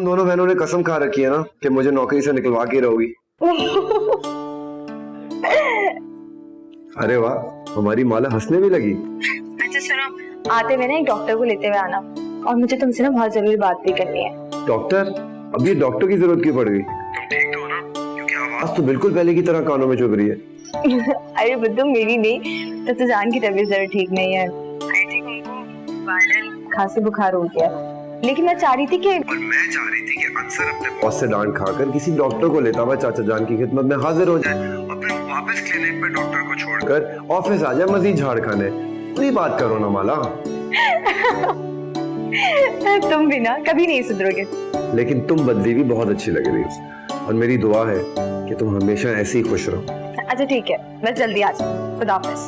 दोनों बहनों ने कसम खा रखी है ना कि मुझे नौकरी से निकलवा के रहोगी। अरे वाह, हमारी माला हंसने भी लगी। अच्छा सुनो, आते हुए ना एक डॉक्टर को लेते हुए आना, और मुझे तुमसे ना बहुत जरूरी बात भी करनी है। डॉक्टर? अब ये डॉक्टर की जरूरत क्यों पड़ गई? तुम ठीक तो हो ना? क्योंकि आवाज तो बिल्कुल पहले की तरह कानों में चुभ रही है। अरे बुद्धू, मेरी नहीं, तो जान की तबीयत जरा ठीक नहीं है। आई थिंक उनको वायरल खांसी बुखार हो गया, लेकिन मैं चाह रही थी कि अंसर अपने बॉस से डांट खाकर किसी डॉक्टर को लेता हुआ चाचा जान की खिदमत में हाजिर हो जाए और फिर वापस क्लिनिक पे डॉक्टर को छोड़कर ऑफिस आ जाए मजीद झाड़ खाने। पूरी बात करो ना माला। तुम भी ना कभी नहीं सुधरोगे। लेकिन तुम बदली भी बहुत अच्छी लग रही हो, और मेरी दुआ है कि तुम हमेशा ऐसे ही खुश रहो। अच्छा ठीक है, बस जल्दी आ जाओ। खुदा हाफिज।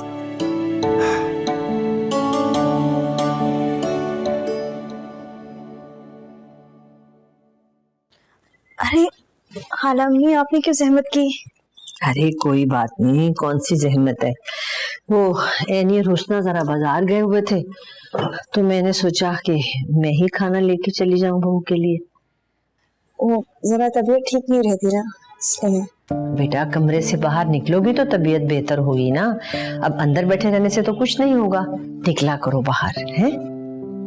अरे खाला अम्मी, आपने क्यों जहमत की? अरे कोई बात नहीं, कौन सी जहमत है। वो एनी और हुस्ना जरा बाजार गए हुए थे, तो मैंने सोचा कि मैं ही खाना लेके चली जाऊं बहू के लिए। वो जरा तबीयत ठीक नहीं रहती ना, इसलिए। बेटा, कमरे से बाहर निकलोगी तो तबीयत बेहतर होगी ना। अब अंदर बैठे रहने से तो कुछ नहीं होगा, निकला करो बाहर। है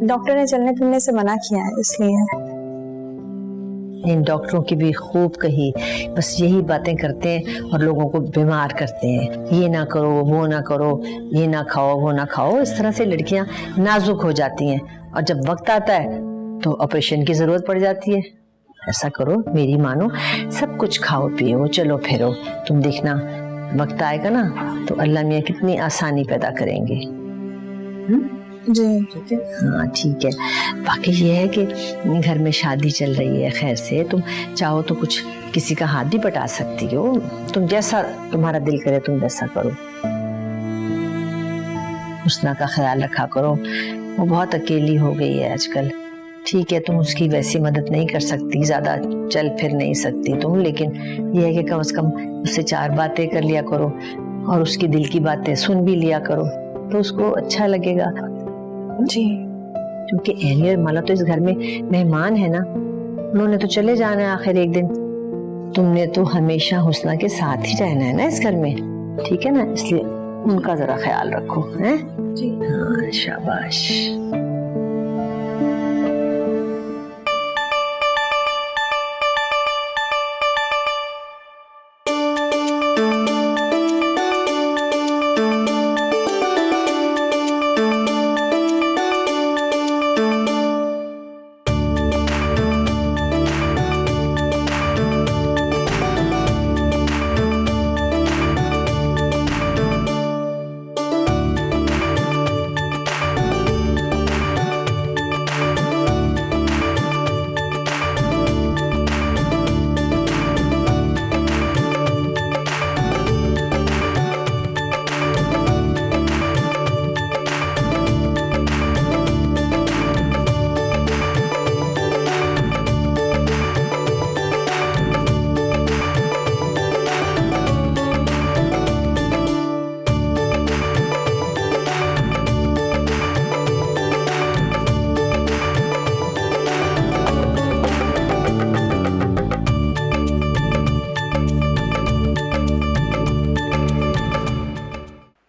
डॉक्टर ने चलने फिरने से मना किया है, इसलिए। इन डॉक्टरों की भी खूब कही, बस यही बातें करते हैं और लोगों को बीमार करते हैं। ये ना करो, वो ना करो, ये ना खाओ, वो ना खाओ। इस तरह से लड़कियां नाजुक हो जाती हैं, और जब वक्त आता है तो ऑपरेशन की जरूरत पड़ जाती है। ऐसा करो, मेरी मानो, सब कुछ खाओ पियो, चलो फिरो। तुम देखना, वक्त आएगा ना तो अल्लाह मियाँ कितनी आसानी पैदा करेंगे। जी ठीक है। हाँ ठीक है। बाकी ये है कि घर में शादी चल रही है, खैर से तुम चाहो तो कुछ किसी का हाथ भी बटा सकती हो। तुम जैसा तुम्हारा दिल करे तुम वैसा करो। हुस्ना का ख्याल रखा करो, वो बहुत अकेली हो गई है आजकल। ठीक है, तुम उसकी वैसी मदद नहीं कर सकती, ज्यादा चल फिर नहीं सकती तुम, लेकिन यह है कि कम से कम उससे 4 बातें कर लिया करो और उसकी दिल की बातें सुन भी लिया करो, तो उसको अच्छा लगेगा। जी, क्योंकि एनी और माला तो इस घर में मेहमान है ना, उन्होंने तो चले जाना है आखिर एक दिन। तुमने तो हमेशा हुस्ना के साथ ही रहना है ना इस घर में, ठीक है ना? इसलिए उनका जरा ख्याल रखो। हैं जी हाँ, शाबाश।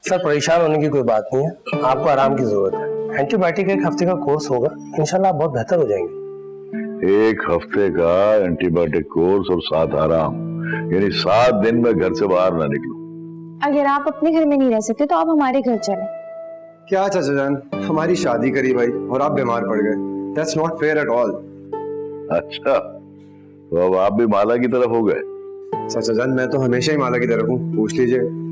सर, परेशान होने की कोई बात नहीं है, आपको आराम की जरूरत है। एंटीबायोटिक 1 हफ्ते का कोर्स होगा, इंशाल्लाह आप बहुत बेहतर हो जाएंगे। 1 हफ्ते का एंटीबायोटिक कोर्स और 7 आराम, यानी 7 दिन में घर से बाहर ना निकलूं। अगर आप अपने घर में नहीं रह सकते तो आप हमारे घर चलें। क्या चाचा जान, हमारी शादी करी भाई और आप बीमार पड़ गए। That's not fair at all। अच्छा, तो अब आप भी माला की तरफ हो गए? चाचा जान, मैं तो हमेशा ही माला की तरफ हूँ, पूछ लीजिए।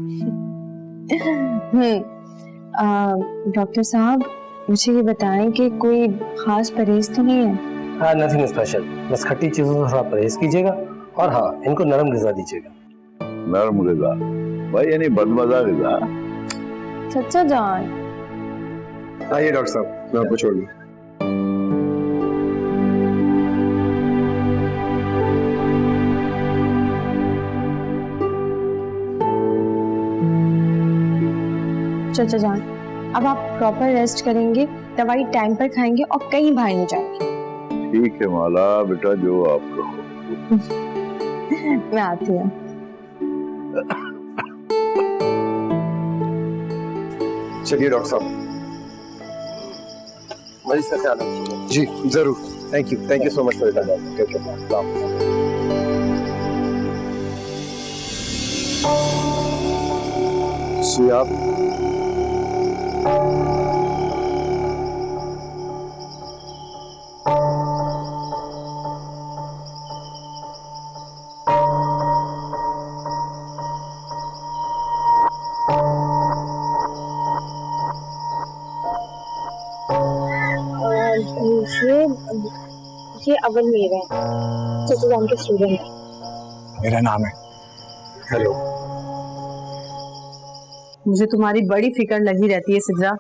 डॉक्टर साहब, मुझे ये बताएं कि कोई खास परहेज तो नहीं है? हाँ, नथिंग स्पेशल, बस खट्टी चीजों से थोड़ा परहेज कीजिएगा, और हाँ, इनको नरम ग़िज़ा दीजिएगा। नरम ग़िज़ा भाई, यानी बदमज़ा ग़िज़ा? चाचा जान। आइए डॉक्टर साहब, मैं आपको छोड़ दूं। चाचा जान, अब आप प्रॉपर रेस्ट करेंगे, दवाई टाइम पर खाएंगे और कहीं बाहर नहीं जाएंगे। ठीक है माला बेटा, जो आप कहो। मैं आती हूँ। चलिए डॉक्टर साहब, मरीज का ख्याल रखिएगा। जी जरूर, thank you so much for your जी आप ये अव्वल मेरा है, चाचा जान के स्टूडेंट है। मेरा नाम है। हेलो। मुझे तुम्हारी बड़ी फिक्र लगी रहती है सिद्रा।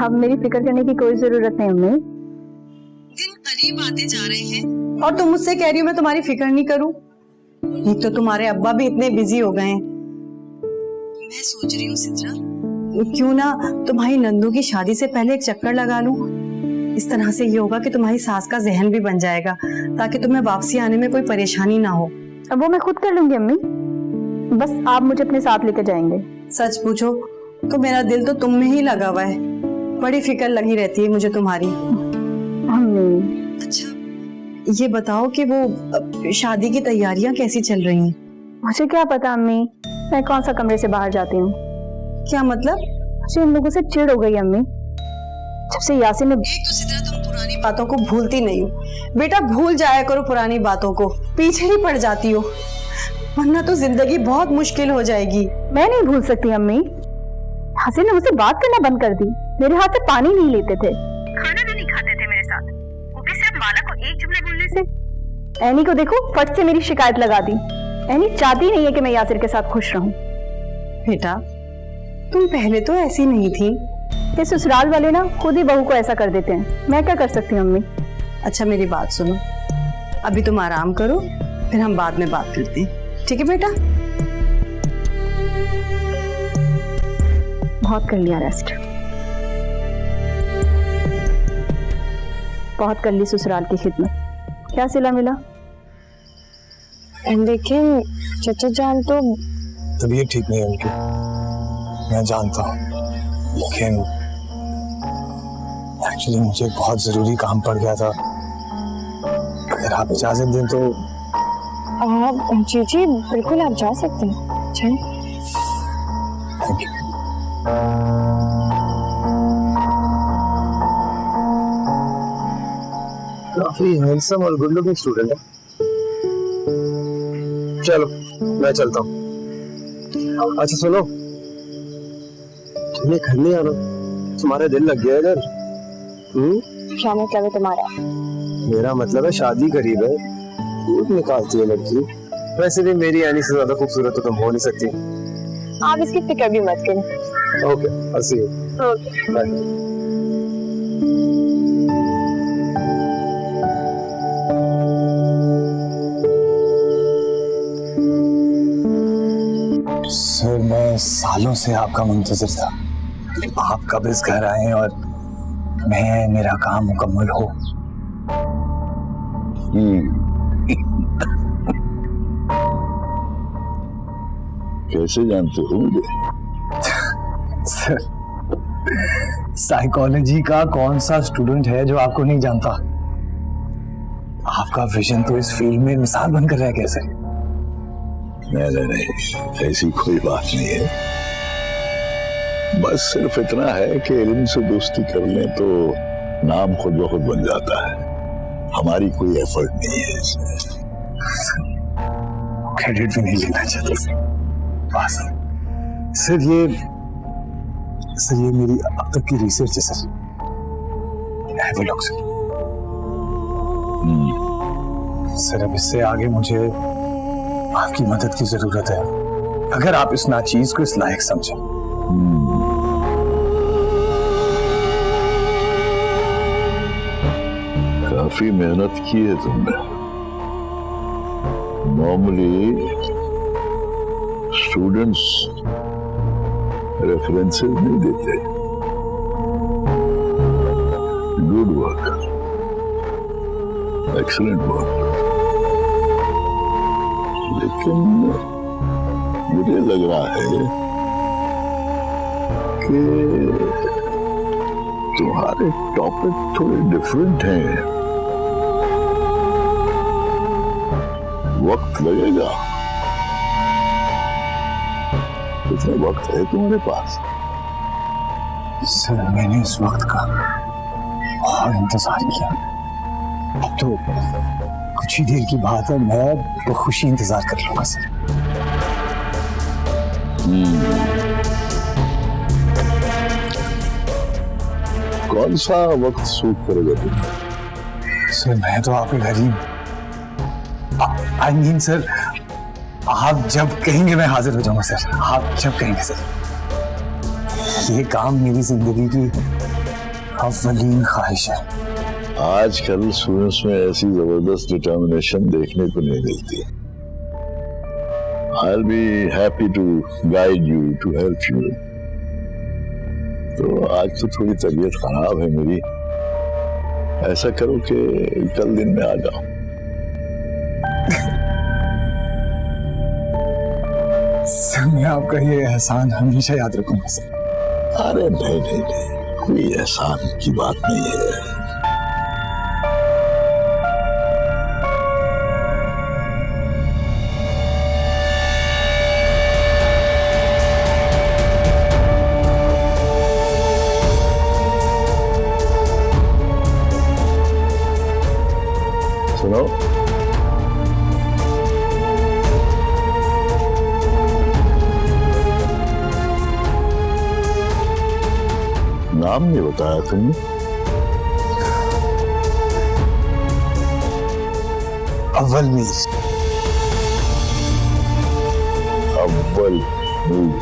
अब मेरी फिक्र करने की कोई जरूरत नहीं अम्मी। दिन करीब आते जा रहे हैं और तुम मुझसे कह रही हो मैं तुम्हारी फिक्र नहीं करूं। एक तो तुम्हारे अब्बा भी इतने बिजी हो गए हैं। मैं सोच रही हूँ सिद्रा, क्यों ना तुम्हारी नंदू की शादी से पहले एक चक्कर लगा लूं। इस तरह से ये होगा कि तुम्हारी सास का जहन भी बन जाएगा, ताकि तुम्हें वापसी आने में कोई परेशानी ना हो। अब वो मैं खुद कर लूंगी अम्मी, बस आप मुझे अपने साथ लेकर जाएंगे। सच पूछो तो मेरा दिल तो तुम में ही लगा हुआ है। बड़ी फिक्र लगी रहती है मुझे तुम्हारी। अम्मी अच्छा ये बताओ कि वो शादी की तैयारियां कैसी चल रही हैं? मुझे क्या पता अम्मी, मैं कौन सा कमरे से बाहर जाती हूँ। क्या मतलब? मुझे इन लोगों से चिढ़ हो गई अम्मी, जब से यासिन ने। एक तो सिद्रा तुम पुरानी बातों को भूलती नहीं हो। बेटा भूल जाया करो पुरानी बातों को, पीछे ही पड़ जाती हो, वरना तो जिंदगी बहुत मुश्किल हो जाएगी। मैं नहीं भूल सकती अम्मी। यासिन ने मुझसे बात करना बंद कर दी, मेरे हाथ से पानी नहीं लेते थे, खाना भी नहीं खाते थे मेरे साथ, वो भी सिर्फ माला को एक जुमला बोलने से। एनी को देखो फट से मेरी शिकायत लगा दी। एनी चाहती नहीं है कि मैं यासिर के साथ खुश रहूं। बेटा तुम पहले तो ऐसी नहीं थी। ये ससुराल वाले ना खुद ही बहू को ऐसा कर देते हैं, मैं क्या कर सकती हूँ अम्मी। अच्छा मेरी बात सुनो, अभी तुम आराम करो, फिर हम बाद में बात करते हैं, ठीक है बेटा? बहुत कर लिया रेस्ट, बहुत कर ली ससुराल की खिदमत, क्या सिला मिला? लेकिन चचा जान तो तबीयत ठीक नहीं है उनकी, मैं जानता हूँ, लेकिन एक्चुअली मुझे बहुत जरूरी काम पड़ गया था। अगर आप इजाजत दें तो। जी जी बिल्कुल आप जा सकते हैं। चल थैंक यू। काफी हैंडसम और गुड लुकिंग स्टूडेंट है। चलो मैं चलता हूँ। अच्छा सुनो, तुम्हें घर नहीं आना, तुम्हारा दिल लग गया इधर। क्या मतलब है तुम्हारा? मेरा मतलब है शादी करीब है, खूब निकालती है लड़की। वैसे भी मेरी यानी से ज्यादा खूबसूरत तो तुम हो नहीं सकती। आप इसकी फिक्र भी मत करें। Okay I'll see you. Bye. Sir मैं सालों से आपका मुंतजिर था, आप कब इस घर आए और मेरा काम मुकम्मल हो। कैसे जानते हो मुझे? सर साइकोलॉजी का कौन सा स्टूडेंट है जो आपको नहीं जानता? आपका विजन तो इस फील्ड में मिसाल बनकर रह कैसे। नहीं, ऐसी कोई बात नहीं है। बस सिर्फ इतना है कि इल्म से दोस्ती कर लें तो नाम खुद ब खुद बन जाता है। हमारी कोई एफर्ट नहीं है इसमें। क्रेडिट भी नहीं लेना चाहते बस। सर ये मेरी अब तक की रिसर्च है sir. Have a look sir. अब इससे आगे मुझे आपकी मदद की जरूरत है, अगर आप इस नाचीज को इस लायक समझें। काफी मेहनत की है तुमने। नॉर्मली स्टूडेंट्स रेफरेंसेस नहीं देते। Good work. Excellent work. लेकिन मुझे लग रहा है कि तुम्हारे टॉपिक थोड़े डिफरेंट हैं। वक्त लगेगा। कितना वक्त है तुम्हारे पास? सर मैंने इस वक्त का बहुत इंतजार किया। अब तो कुछ ही देर की बात है, मैं बखुशी इंतजार कर लूंगा सर। कौन सा वक्त सूट करेगा तुम्हें? सर मैं तो आपके घर ही हूँ। आई मीन सर, आप जब कहेंगे मैं हाजिर हो जाऊंगा सर। आप जब कहेंगे सर। ये काम मेरी जिंदगी की अव्वलीन ख्वाहिश है। आजकल स्टूडेंट्स में ऐसी जबरदस्त डिटर्मिनेशन देखने को नहीं मिलती। I'll be happy to guide you, to help you. तो आज तो थोड़ी तबीयत खराब है मेरी। ऐसा करो कि कल दिन में आ जाओ। सर मैं आपका ये एहसान हमेशा याद रखूंगा सर। अरे नहीं नहीं नहीं, कोई एहसान की बात नहीं है। सुनो, नाम नहीं बताया तुमने। अव्वल मीर। अव्वल मीर।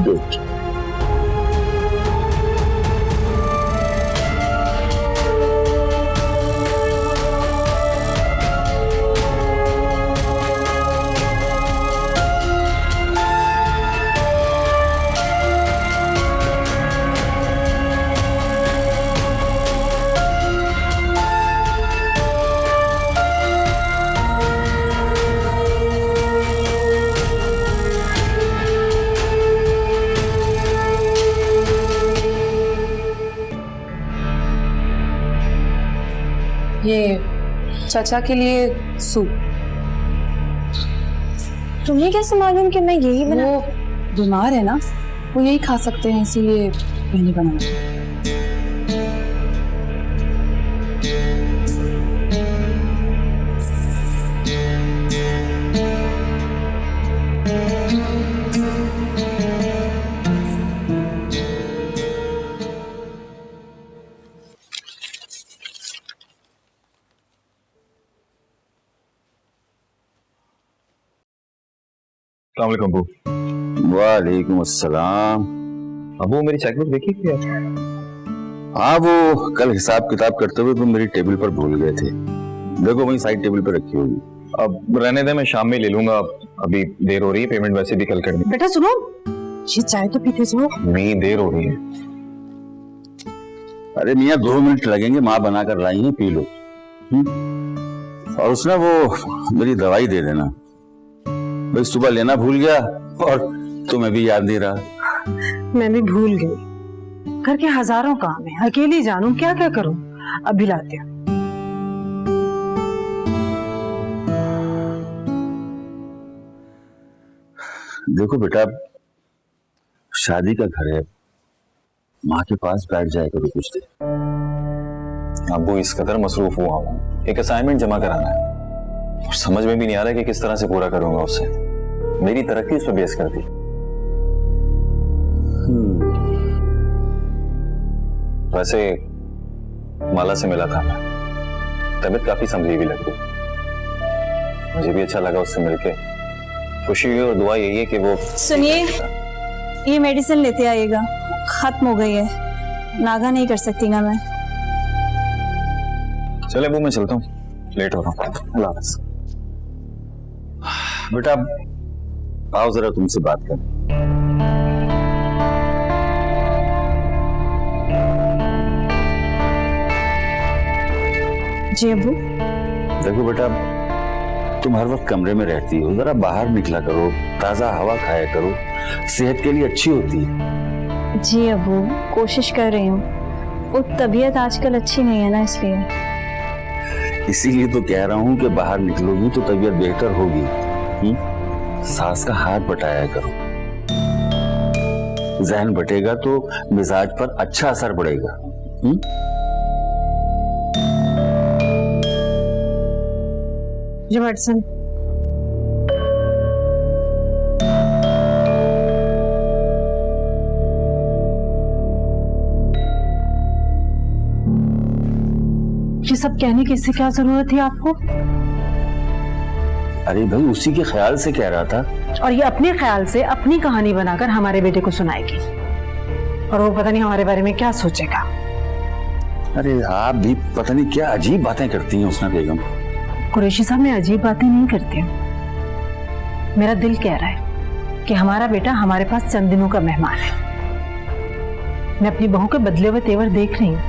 गुड। ये चाचा के लिए सूप। तुम्हें कैसे मालूम कि मैं यही बना? वो बीमार है ना, वो यही खा सकते हैं, इसीलिए मैंने बनाया। अस्सलाम वालेकुम। वालेकुम अस्सलाम। अबू मेरी चेकबुक देखी क्या? हाँ, वो कल हिसाब किताब करते हुए तुम मेरी टेबल पर भूल गए थे। देखो वही साइड टेबल पर रखी होगी। अब रहने दे, मैं शाम में ले लूंगा। अभी देर हो रही है, पेमेंट वैसे भी कल करनी। बेटा सुनो, ये चाय तो पीते जाओ। नहीं, देर हो रही है। अरे मियाँ 2 मिनट लगेंगे, माँ बना कर लाई है, पी लो। और उसने वो मेरी दवाई दे देना। भाई सुबह लेना भूल गया और तुम्हें भी याद नहीं रहा। मैं भी भूल गई। घर के हजारों काम है, अकेली जानू क्या क्या करूं। अभी लाते हैं। देखो बेटा, शादी का घर है, माँ के पास बैठ जाए कभी कुछ देर। अबू इस कदर मसरूफ हुआ हूँ, एक असाइनमेंट जमा कराना है और समझ में भी नहीं आ रहा कि किस तरह से पूरा करूंगा उससे। मेरी तरक्की उस पर बेस कर दी। वैसे माला से मिला था मैं, तबीयत काफी संभली हुई लग रही। मुझे भी अच्छा लगा उससे मिलके। खुशी हुई और दुआ यही है कि वो। सुनिए, ये मेडिसिन लेते आइएगा, खत्म हो गई है, नागा नहीं कर सकती ना मैं। चले अबू, मैं चलता हूँ, लेट हो रहा हूँ। अल्लाह हाफ़िज़। बेटा आओ जरा तुमसे बात कर। जी अब्बू। देखो बेटा, तुम हर वक्त कमरे में रहती हो, जरा बाहर निकला करो, ताजा हवा खाया करो, सेहत के लिए अच्छी होती है। जी अब्बू, कोशिश कर रही हूँ। वो तबीयत आजकल अच्छी नहीं है ना, इसलिए। इसीलिए तो कह रहा हूँ कि बाहर निकलोगी तो तबीयत बेहतर होगी। सास का हाथ बटाया करो, जहन बटेगा तो मिजाज पर अच्छा असर पड़ेगा। जी मेडिसिन। ये सब कहने की इससे क्या जरूरत थी आपको? अरे भाई, उसी के ख्याल से कह रहा था। और ये अपने ख्याल से अपनी कहानी बनाकर हमारे बेटे को सुनाएगी, और वो पता नहीं हमारे बारे में क्या सोचेगा। अरे आप भी पता नहीं क्या अजीब बातें करती हैं उसना बेगम। कुरैशी साहब, मैं अजीब बातें नहीं करती हूँ। मेरा दिल कह रहा है कि हमारा बेटा हमारे पास चंद दिनों का मेहमान है। मैं अपनी बहू के बदले हुए तेवर देख रही हूँ।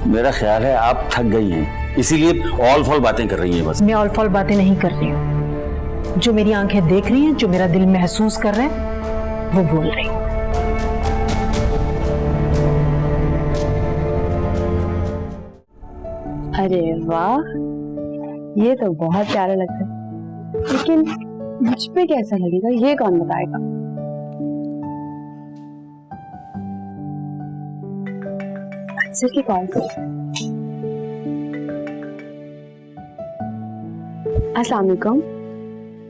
मेरा ख्याल है आप थक गई हैं, इसीलिए ऑल फॉल बातें कर रही हैं बस। मैं ऑल फॉल बातें नहीं कर रही हूँ। जो मेरी आंखें देख रही हैं, जो मेरा दिल महसूस कर रहा है, वो बोल रही हूँ। अरे वाह, ये तो बहुत प्यारा लगता है, लेकिन मुझ पे कैसा लगेगा ये कौन बताएगा? सर की कॉल करो। अस्सलाम वालेकुम।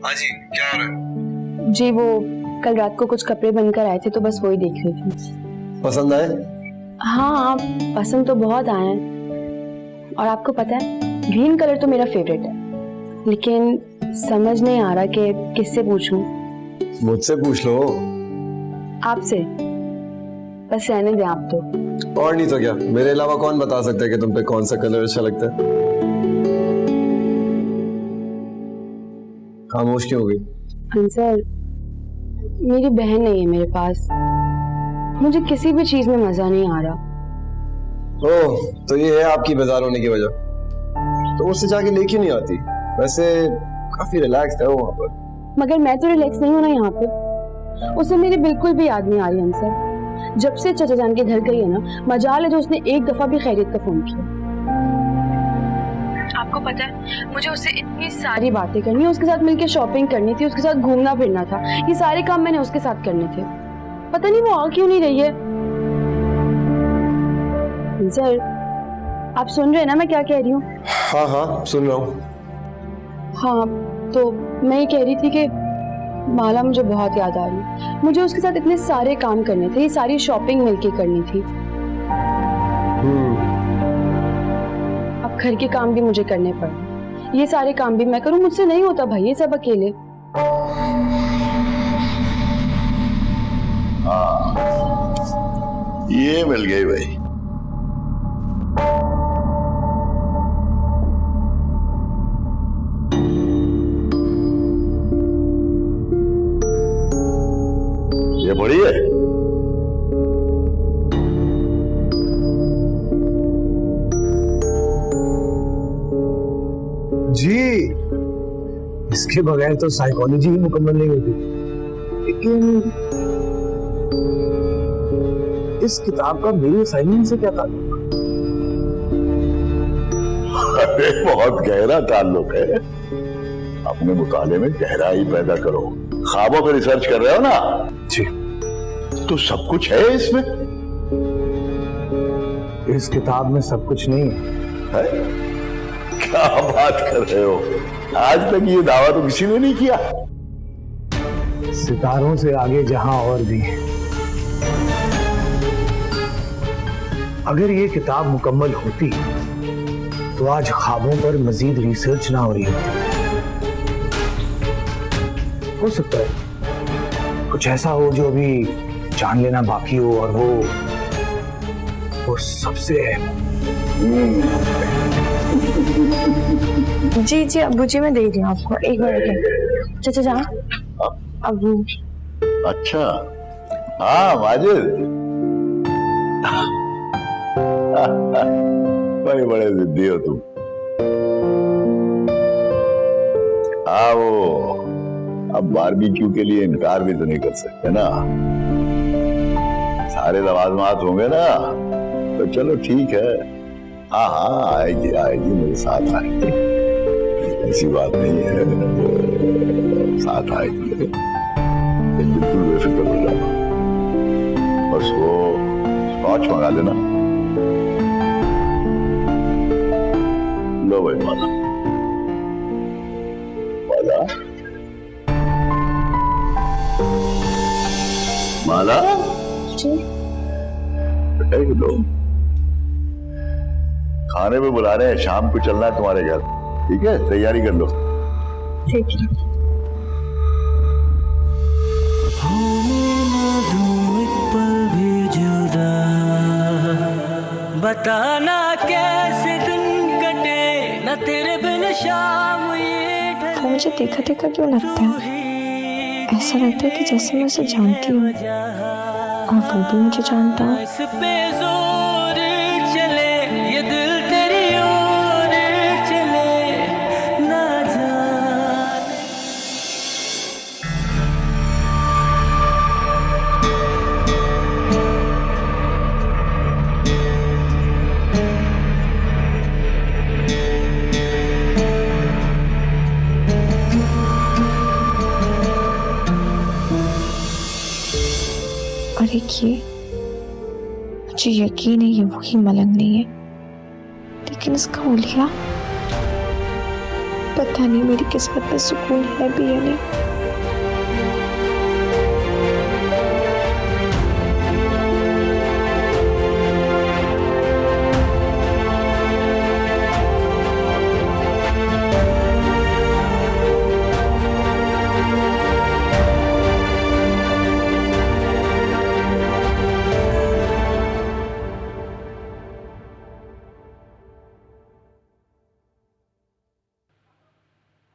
हाँ जी, क्या हो रहा है? जी वो कल रात को कुछ कपड़े बनकर आए थे, तो बस वही देख रही थी। पसंद आए? हाँ, पसंद तो बहुत आए हैं। और आपको पता है, ग्रीन कलर तो मेरा फेवरेट है, लेकिन समझ नहीं आ रहा कि किससे पूछूं। मुझसे पूछ लो। आपसे? बस रहने दें आप तो। और नहीं तो क्या, मेरे अलावा कौन बता सकता है कि तुम पे कौन सा कलर अच्छा लगता है? खामोश क्यों हो गई? अंसर, मेरी बहन नहीं है मेरे पास, मुझे किसी भी चीज में मजा नहीं आ रहा। ओह, तो ये है आपकी बाजार होने की वजह। तो उससे जाके लेके नहीं आती। वैसे काफी रिलैक्स है वो वहाँ पर। मगर मैं तो रिलैक्स नहीं हूँ ना यहाँ पे। उसे मेरी बिल्कुल भी याद नहीं आ रही अंसर। जब से चाचा जान के घर गई है ना, मजाल है जो उसने एक दफा भी खैरियत का फोन किया। आपको पता है, मुझे उससे इतनी सारी बातें करनी है, उसके साथ मिलकर शॉपिंग करनी थी, उसके साथ घूमना फिरना था, ये सारे काम मैंने उसके साथ करने थे। पता नहीं वो आ क्यों नहीं रही है। सर, आप सुन रहे हैं ना मैं क्या कह रही हूँ? हाँ हाँ, सुन रहा हूँ। हाँ, तो मैं ये कह रही थी कि माला मुझे बहुत याद आ रही है। मुझे उसके साथ इतने सारे काम करने थे, ये सारी शॉपिंग मिलके करनी थी। अब घर के काम भी मुझे करने पड़े, ये सारे काम भी मैं करूं, मुझसे नहीं होता भाई ये सब अकेले। ये मिल गई भाई। ये बड़ी है। जी, इसके बगैर तो साइकोलॉजी ही मुकम्मल नहीं होती। लेकिन इस किताब का मेरे असाइनमेंट से क्या ताल्लुक? अरे बहुत गहरा ताल्लुक है। अपने मुताले में गहराई पैदा करो। ख्वाबों पर रिसर्च कर रहे हो ना? जी। तो सब कुछ है इसमें। इस किताब में सब कुछ नहीं है। क्या बात कर रहे हो? आज तक ये दावा तो किसी ने नहीं किया। सितारों से आगे जहां और भी है। अगर ये किताब मुकम्मल होती तो आज ख्वाबों पर मजीद रिसर्च ना हो रही होती। हो सकता है कुछ ऐसा हो जो अभी जान लेना बाकी हो, और वो सबसे जी जी अब्बू जी, मैं दे रही हूँ आपको, एक मिनट। चाचा जान, अब्बू। अच्छा, हाँ माजिद। भाई बड़े जिद्दी हो तुम। हाँ वो अब बारबेक्यू के लिए इनकार भी तो नहीं कर सकते ना, सारे लवाजमात होंगे ना, तो चलो ठीक है। हाँ हाँ आएगी आएगी, मेरे साथ आएगी, ऐसी बात नहीं है, साथ आएगी, बिल्कुल बेफिक्र हो जाना। बस वो स्कॉच मंगा देना। लो भाई माला, माला माला लो, खाने में बुला रहे हैं, शाम को चलना है तुम्हारे घर, ठीक है? तैयारी कर लो। ठीक है। बताना कैसे दिन कटे न तेरे बिन शाम ये। मुझे देखा देखा क्यों लगता है? ऐसा लगता है कि जैसे मैं उसे जानती हूँ और वो भी मुझे जानता है। इस पे जोर चले ये दिल तेरी ओर चले ना जाने। और एक ये, मुझे यकीन है ये वही मलंग नहीं है, लेकिन इसका हुलिया पता नहीं मेरी किस्मत में सुकून है भी या नहीं।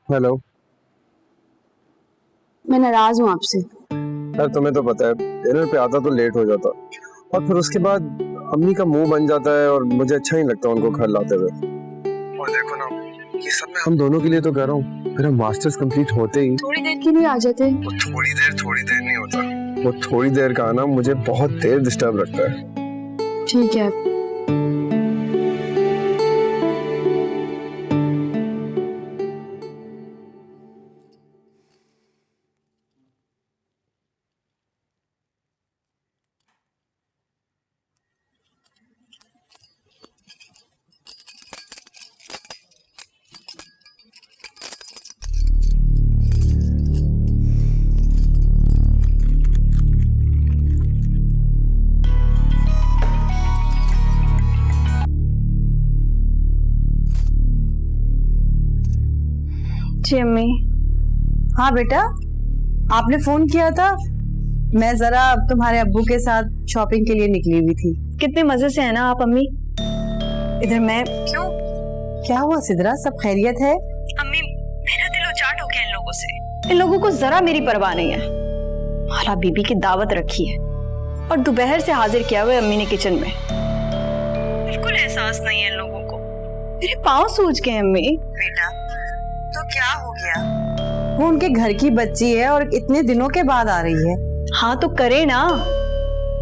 हेलो। मैं नाराज हूँ आपसे। यार तुम्हें तो पता है डिनर पे आता तो लेट हो जाता, और फिर उसके बाद अम्मी का मुंह बन जाता है और मुझे अच्छा नहीं लगता उनको घर लाते हुए। और देखो ना, ये सब मैं हम दोनों के लिए तो कर रहा हूँ। मेरा मास्टर्स कंप्लीट होते ही थोड़ी देर के लिए आ जाते। वो थोड़ी देर नहीं होता, वो थोड़ी देर का आना मुझे बहुत देर डिस्टर्ब रखता है। ठीक है। जी अम्मी। हाँ बेटा, आपने फोन किया था, मैं जरा तुम्हारे अब्बू के साथ शॉपिंग के लिए निकली हुई थी। कितने मजे से है ना आप अम्मी। इधर मैं क्यों, क्या हुआ सिद्रा, सब खैरियत है? अम्मी मेरा दिल उचाट हो गया इन लोगों से। इन लोगों को जरा मेरी परवाह नहीं है। माला बीबी की दावत रखी है और दोपहर से हाजिर किया हुआ अम्मी ने किचन में। बिल्कुल एहसास नहीं है इन लोगों को। मेरे पाँव सूज गए अम्मी। बेटा तो क्या हो गया? वो उनके घर की बच्ची है और इतने दिनों के बाद आ रही है। हाँ तो करे ना,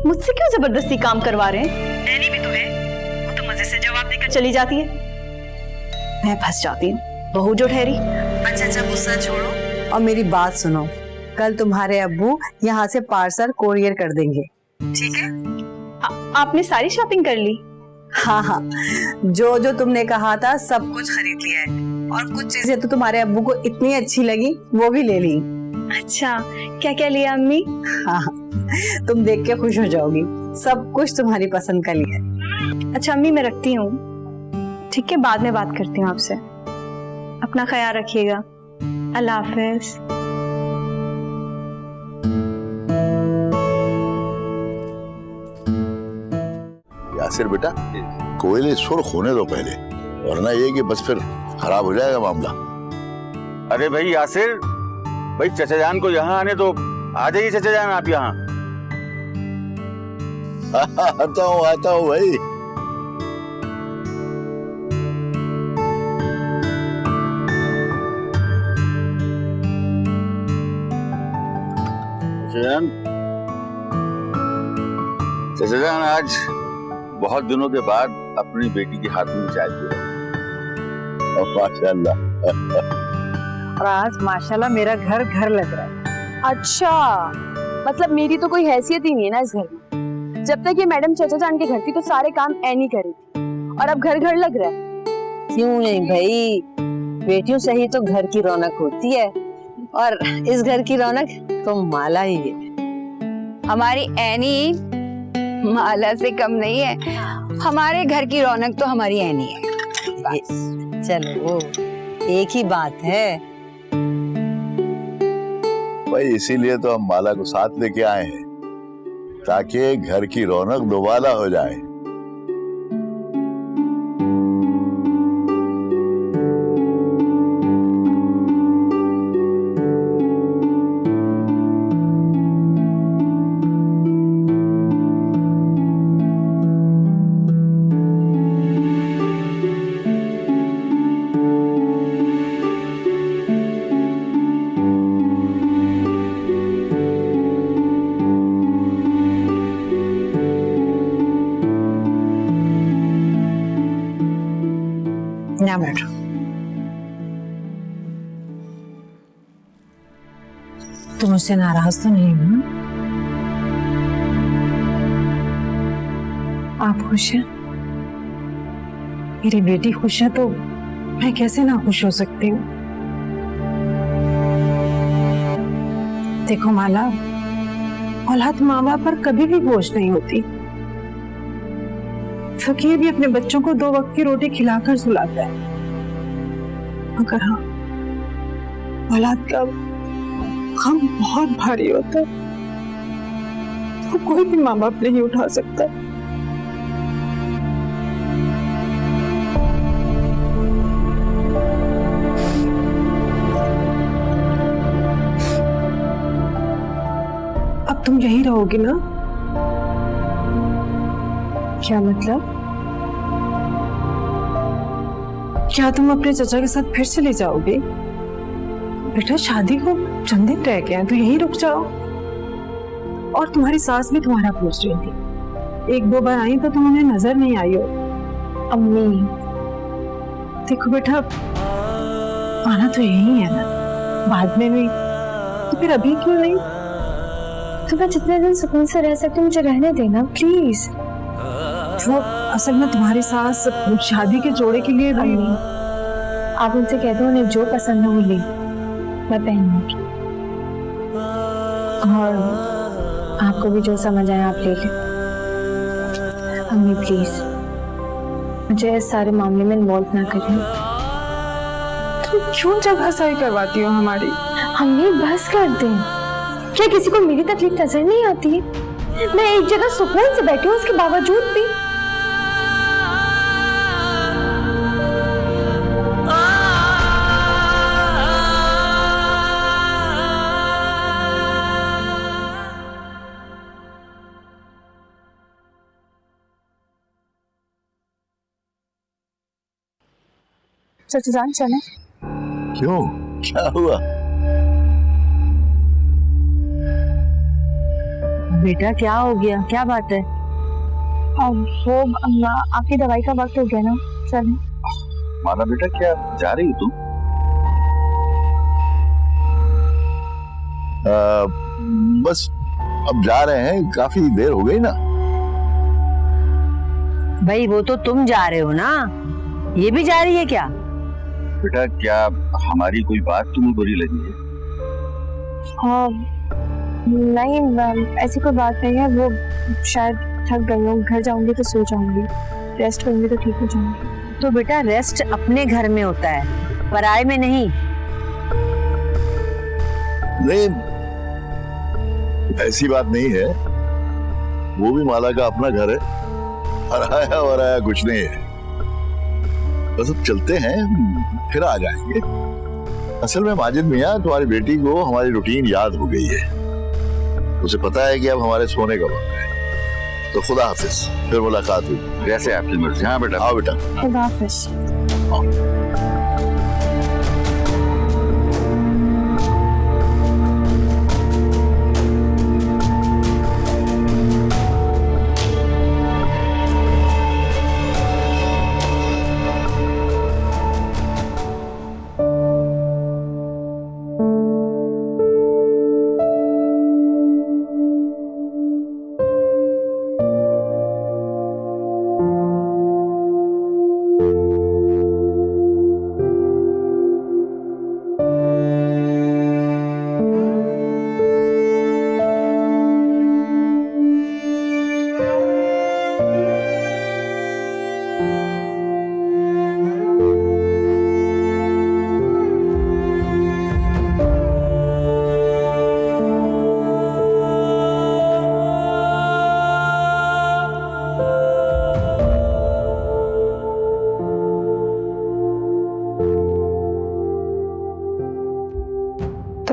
मुझसे क्यों जबरदस्ती काम करवा रहे हैं? ऐनी भी तो है, वो तो मजे से जवाब देकर चली जाती है, मैं फंस जाती हूँ, बहू जो ठहरी। अच्छा गुस्सा छोड़ो और मेरी बात सुनो, कल तुम्हारे अब्बू यहाँ से पार्सल कोरियर कर देंगे, ठीक है? आपने सारी शॉपिंग कर ली? हाँ, जो जो तुमने कहा था सब कुछ खरीद लिया है, और कुछ चीजें तो तुम्हारे अब्बू को इतनी अच्छी लगी वो भी ले ली। अच्छा, क्या क्या लिया अम्मी? हाँ, तुम देख के खुश हो जाओगी, सब कुछ तुम्हारी पसंद का लिया। अच्छा अम्मी मैं रखती हूँ, ठीक है, बाद में बात करती हूँ आपसे। अपना ख्याल रखिएगा, अल्लाह हाफिज। यासिर बेटा, कोयले सुर्ख होने दो पहले, वरना ये कि बस फिर खराब हो जाएगा मामला। अरे भाई यासिर, भाई चचा जान को यहाँ आने दो। आ जाइए चचा जान आप यहाँ। आता हूँ भाई। चाचा जान आज बहुत दिनों के बाद अपनी बेटी के हाथ में चाय पी रहा हूं। माशाल्लाह। और आज माशाल्लाह मेरा घर घर लग रहा है। अच्छा, मतलब मेरी तो कोई हैसियत ही नहीं है ना इस घर में। जब तक ये मैडम चाचा जान के घर थी तो सारे काम ऐनी करी थी, और अब घर घर लग रहा है। क्यों नहीं भाई, बेटियों से ही तो घर की रौनक होती है, और इस घर की रौनक तो माला ही है। हमारी ऐनी माला से कम नहीं है, हमारे घर की रौनक तो हमारी ऐनी है। चलो वो एक ही बात है भाई, इसीलिए तो हम माला को साथ लेके आए हैं ताकि घर की रौनक दोबारा हो जाए। ना बैठो। तुम मुझसे नाराज तो नहीं हो ना? आप खुश हैं? मेरी बेटी खुश है तो मैं कैसे ना खुश हो सकती हूँ? देखो माला, औलाद माँ बाप पर कभी भी बोझ नहीं होती। फकीर भी अपने बच्चों को 2 वक्त की रोटी खिलाकर सुलाता है, मगर हाँ, औलाद का गम बहुत भारी होता है, वो कोई भी माँ बाप नहीं उठा सकता। अब तुम यही रहोगी ना? क्या मतलब? क्या तुम अपने चाचा के साथ फिर चले जाओगे? बेटा शादी को चंद दिन रह गए हैं तो यहीं रुक जाओ। और तुम्हारी सास भी तुम्हारा पूछ रही थी, 1-2 बार आई तो तुम उन्हें नजर नहीं आई हो। अम्मी देखो बेटा, आना तो यही है ना, बाद में भी, तो फिर अभी क्यों नहीं? तो मैं जितने दिन सुकून से रह सकती हूँ मुझे रहने देना प्लीज। वो असल में तुम्हारी सास शादी के जोड़े के लिए भी। आप उनसे कह दो उन्हें जो पसंद है वो ले, मैं पहनूंगी, और आपको भी जो समझ आए आप ले लें। अम्मी प्लीज मुझे इस सारे मामले में इन्वॉल्व ना करें। तुम क्यों जगहसाई करवाती हो हमारी? अम्मी बस कर दें, क्या किसी को मेरी तकलीफ नजर नहीं आती है? मैं एक जगह सुकून से बैठी हूँ, उसके बावजूद भी। चाचा जान चले? क्यों, क्या हुआ? बेटा क्या हो गया, क्या बात है? वो आपकी दवाई का वक्त हो गया ना, चले। माला बेटा क्या जा रही हो तुम? बस अब जा रहे हैं, काफी देर हो गई ना। भाई वो तो तुम जा रहे हो ना, ये भी जा रही है क्या? बेटा क्या हमारी कोई बात तुम्हें बुरी लगी है? नहीं ऐसी कोई बात नहीं है, वो शायद थक गई हूँ, घर जाऊंगी तो सो जाऊंगी, रेस्ट करूंगी तो ठीक हो जाऊंगी। तो बेटा रेस्ट अपने घर में होता है, पराये में नहीं। नहीं ऐसी बात नहीं है, वो भी माला का अपना घर है, पराया वराया कुछ नहीं है। बस अब चलते हैं, फिर आ जाएंगे। असल में माजिद मियाँ तुम्हारी बेटी को हमारी रूटीन याद हो गई है, उसे पता है कि अब हमारे सोने का वक्त है, तो खुदा हाफिज, फिर मुलाकात हुई। जैसे आपकी मर्जी। हाँ बेटा, आओ बेटा। खुदा हाफिज।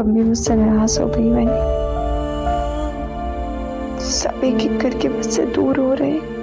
अम्मी मुझसे नाराज हो गई मैंने, सब एक एक करके मुझसे दूर हो रहे हैं।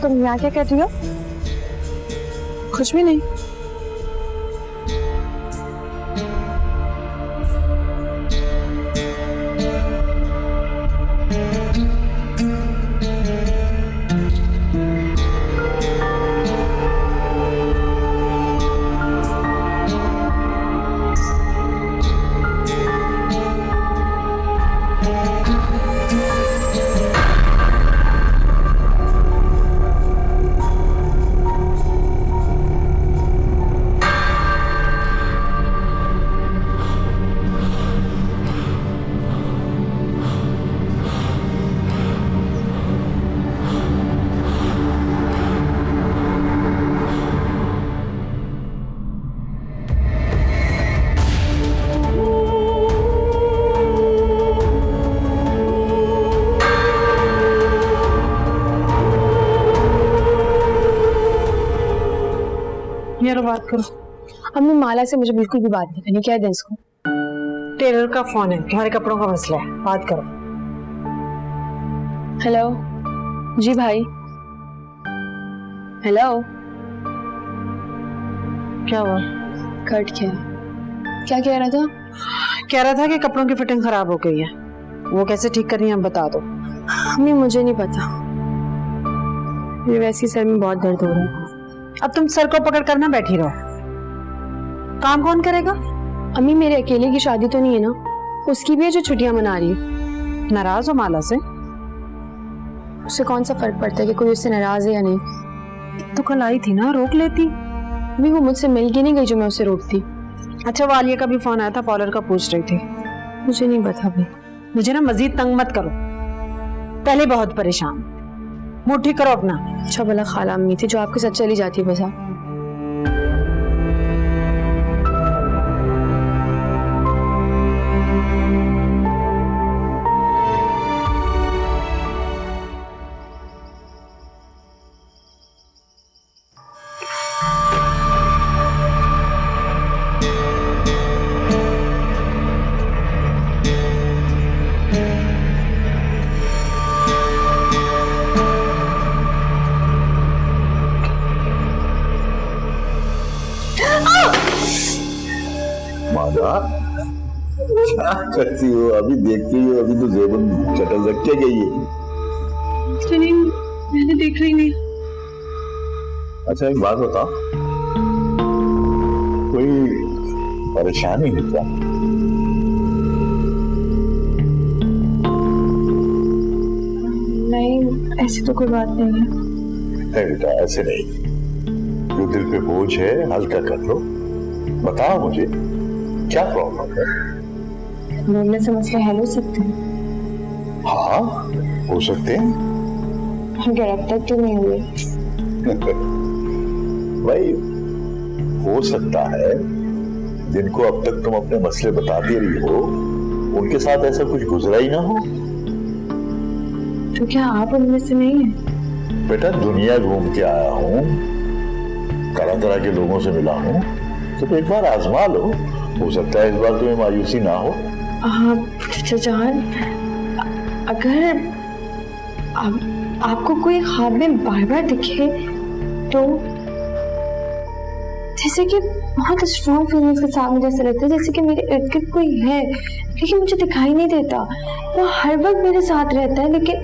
तुम यहाँ क्या कर रही हो? कुछ भी नहीं। यार बात करो। अम्मी माला से मुझे बिल्कुल भी बात नहीं करनी, क्या है इसको? टेलर का फोन है, तुम्हारे कपड़ों का मसला है, बात करो। हेलो जी भाई। हेलो, क्या हुआ? कट क्या? क्या कह रहा था? कह रहा था कि कपड़ों की फिटिंग खराब हो गई है, वो कैसे ठीक करनी है हम बता दो। अम्मी मुझे नहीं पता, मेरे वैसे ही सर में बहुत दर्द हो रहा है। अब तुम सर को पकड़ कर ना बैठी रहो, काम कौन करेगा? अम्मी मेरे अकेले की शादी तो नहीं है ना, उसकी भी है जो छुट्टियां मना रही है। नाराज हो माला से? उससे कौन सा फर्क पड़ता है कि कोई उससे नाराज है या नहीं? तो कल आई थी ना, रोक लेती। अभी वो मुझसे मिल के नहीं गई जो मैं उसे रोकती। अच्छा, वो आलिया का भी फोन आया था, पार्लर का पूछ रही थी। मुझे नहीं पता भाई। मुझे ना मजीद तंग मत करो, पहले बहुत परेशान, मुंह ठीक करो अपना। अच्छा भला खाला अम्मी थी जो आपके साथ चली जाती बस। आप माला, क्या करती हो? अभी देखती हो, अभी तो जेबन चटल रख के गई है। नहीं, मैंने देख रही नहीं। अच्छा एक बात बताओ, कोई परेशानी है क्या? नहीं, ऐसी तो कोई बात नहीं है। नहीं बेटा, ऐसे नहीं, जो दिल पे बोझ है हल्का कर लो। बताओ मुझे क्या प्रॉब्लम है? बोलने से मसले हल हो सकते हैं। हाँ हो सकते हैं, मगर अब तक तो नहीं हुए। भाई हो सकता है जिनको अब तक तुम अपने मसले बता दे रही हो उनके साथ ऐसा कुछ गुजरा ही ना हो। तो क्या आप उनमें से नहीं है? बेटा दुनिया घूम के आया हूँ, तरह तरह के लोगों से मिला हूँ, तो एक बार आजमा लो, हो सकता है इस बार तुम्हें मायूसी ना हो। हाँ चाचा जान, अगर आपको कोई ख्वाब में बार बार दिखे तो जैसे कि बहुत स्ट्रॉन्ग फीलिंग्स के साथ मुझे ऐसा लगता है जैसे कि मेरे इर्द गिर्द कोई है लेकिन मुझे दिखाई नहीं देता। वो हर वक्त मेरे साथ रहता है लेकिन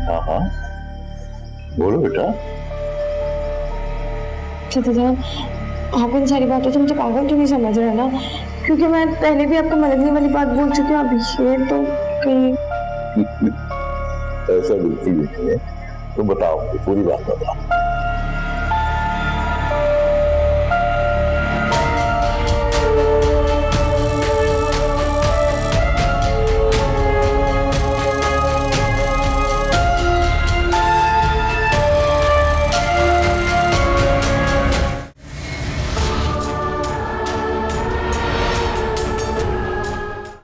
हाँ बोलो बेटा। चाचा जान आप इन सारी बातों से मुझे पागल तो नहीं समझ रहे ना, क्योंकि मैं पहले भी आपको मददने वाली बात बोल चुकी हूँ। अभी ये तो कहीं ऐसा बिल्कुल नहीं है, तो बताओ पूरी बात बताओ।